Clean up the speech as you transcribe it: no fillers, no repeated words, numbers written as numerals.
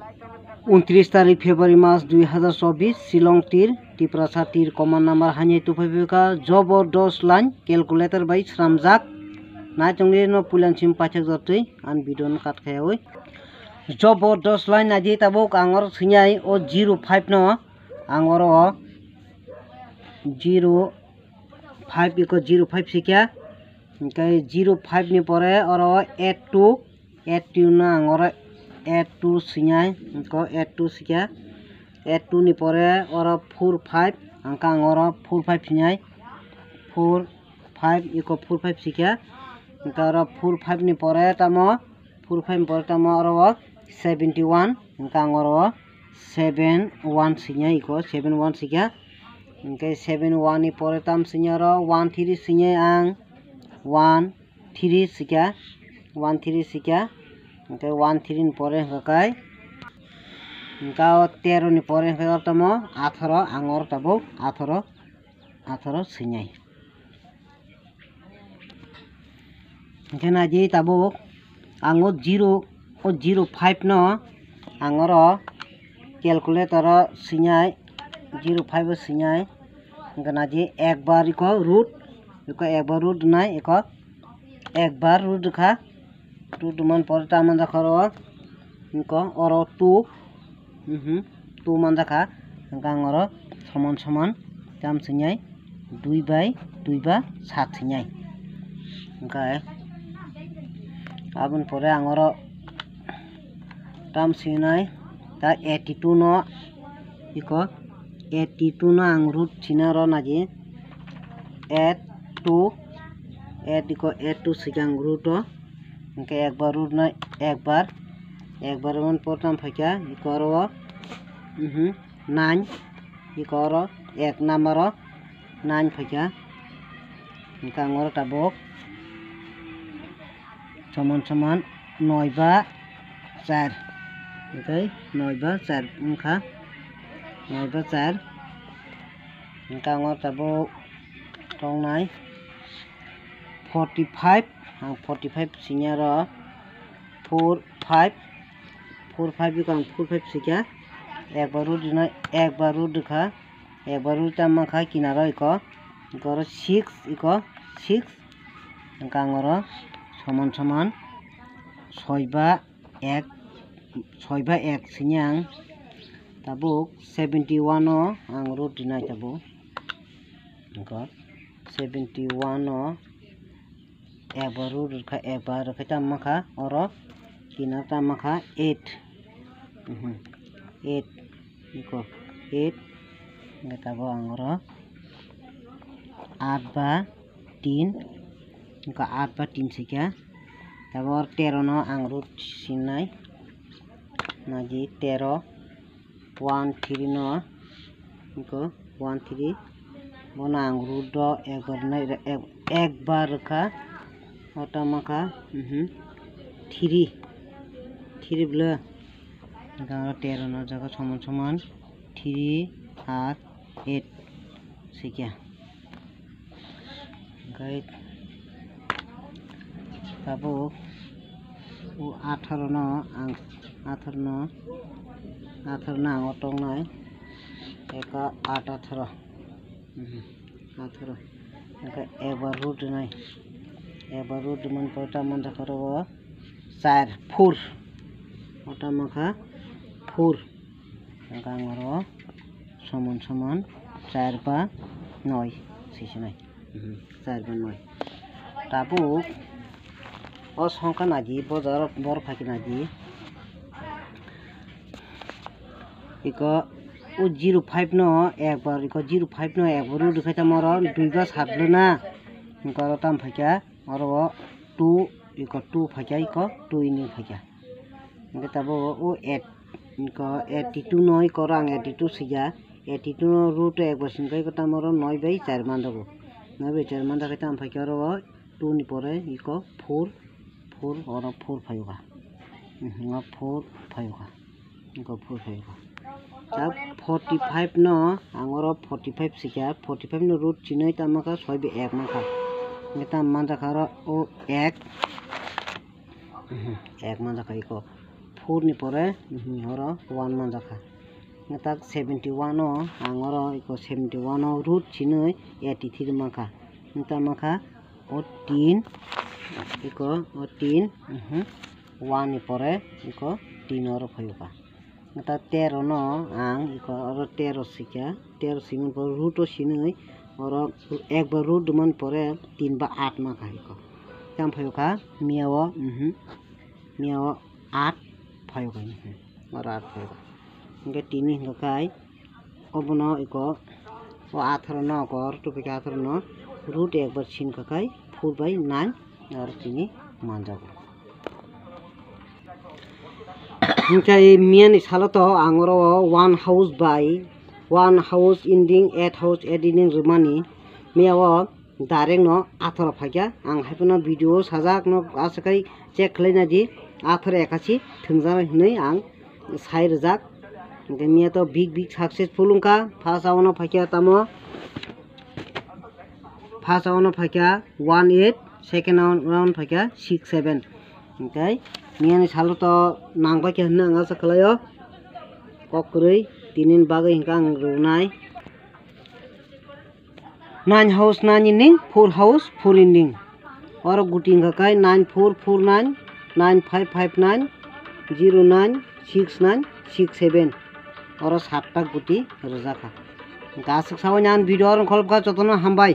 29 तारीख फेब्रुआरी मास 2024 शिलं तीर टिप्रासा तीर कमान नम्बर हानि तुफाइबिका जबरदस्त लाइन कैलकुलेटर बाई स्रामजाक नाय तंगे न पुलानसिम पाचक जतै आन बिदन काटखायावै जबरदस्त लाइन नाजि ताबो आंगर सिन्याय ओ 05 न आंगर 05 इको 05 सिक्या ओमफ्राय 05 नि परे और 82 ना आंगर 82 सिन्याय इको 82 सिक्या 82 नि परे और 45 आंका आंगर 45 सिन्याय 45 इको 45 सिक्या ओमफ्राय और 45 नि परे तामो 45 नि परे तामो और 71 आंका आंगर 71 सिन्याय इको 71 सिक्या ओमफ्राय 71 नि परे ताम सिन्याय 13 सिन्याय आं 13 सिक्या 13 सिक्या ओमफ्राय 13 नि परे हकाय ओमफ्राय 13 नि परे हकाय तामो 18 आंगर ताबो 18 सिन्याय ओमफ्राय नाजि ताबो आंगो 05 न आंगर कैलकुलेटर सिन्याय 05 सिन्याय ओमफ्राय नाजि एक बार इको रूट नाय इको एक बार रूट खा रूट मन परे तामन जाखर इको और 2 मन जाखा आंगर समान ताम सिन्याय 2 बाय 7 सिन्याय ओमफ्राय आबन परे आंगर ताम सिन्याय ता 82 न इको 82 न आं रूट सिनार नाजि 82 इको 82 सिगां रूट ओमफ्राय एक बार रूट ना एक बार मन परे फैका इको और 9 इको और एक नम्बर 9 फैका ओमफ्राय आंगर ताबो समान 9 बा 4 ओमफ्राय 9 बा 4 ओंखा 9 बा 4 ओमफ्राय आंगर ताबो दंनाय 45 आं 45 सिन्यार 45 इको आं 45 सिक्या एक बार रूट खा एक बार रूट ताम खा किनार इको और 6 इको 6 ओंखा आंगर समान 6 बा 1 सिन्या आं ताबो 71 न आं रूट दिनाय ताबो इको 71 न एक बार रूट खा एक बार ताम खा और किनार ताम खा 8 इको 8 ताबो आंगर 8 बा 3 इको 8 बा 3 सिक्या ताबो 13 न आं रूट सिन्नाय नाजि 13 13 न इको 13 बना आं रूट एक बार खा और ताम खा 3 ब्लो गांगर 13 न जगह समान 3 और 8 सिक्या ओमफ्राय ताबो 18 न आं 18 न आं अटंनाय एक 18 ओमफ्राय एक बार रूट नाय एक बार रूट मन परे तामन जाखर 4 4 ताम खा 4 आंगर समान 4 बा 9 सिनाय 4 बा 9 ताबो असंख्य नाजि बजार बर फाइक नाजि इको 05 न एक बार इको 05 न एक बार रूट खाइता मर 2 बा 7 ना इको ताम फैका और 2 इको 2 फैका इको 2 इन फैका ओमफ्राय ताबो 82 न इको आं 82 सिगा 82 न रूट एक बार सिनका इको ताम 9 बाय 4 मान जागो 9 बाय 4 मान जाखाय ताम फैका और 2 नि परे इको 4 और 4 फाइका 4 फाइका eco 4 फाइका tab 45 no angoro 45 sikya 45 no root chinoi tamaka soibe ek maka ngeta manja khara o ek manja khai ko 4 ni pore oro 1 manjaka tak 71 o ang oro iko 71 o root chinui 83 maka ta maka o 3 iko o 3 1 ni pore iko 3 oro phayoka ta 13 no ang iko oro 13 sikya 13 simun por root o sinui oro ekbar root duman pore 3 ba 8 maka iko tam phayoka miao 8 phayoka oro 8 phayoka ingke tini hingkai obono iko o 18 no kor to pika 18 no root ekbar sin kakai 4/9 oro tini manjago ingkai miani saloto angoro 1 house by 1 house ending 8 house ending rumani miao direct no 18 phakya ang haipno video sajak no asakai check khlaina di 18 ekasi thungjana hinai ang sai rajak Demiya to big successful ka first awano phakya tamo first awano phakya 18 second round phakya 67 okay miyani salo to nangba ke hna anga saklayo kokrui tinin bagai hingka ang runai 9 house 9 ending 4 house 4 ending oro guti hingka kai 9449 9559 096967 oro 7 ta guti rojaka gasuk sawan video ron kholbka jotono hambai।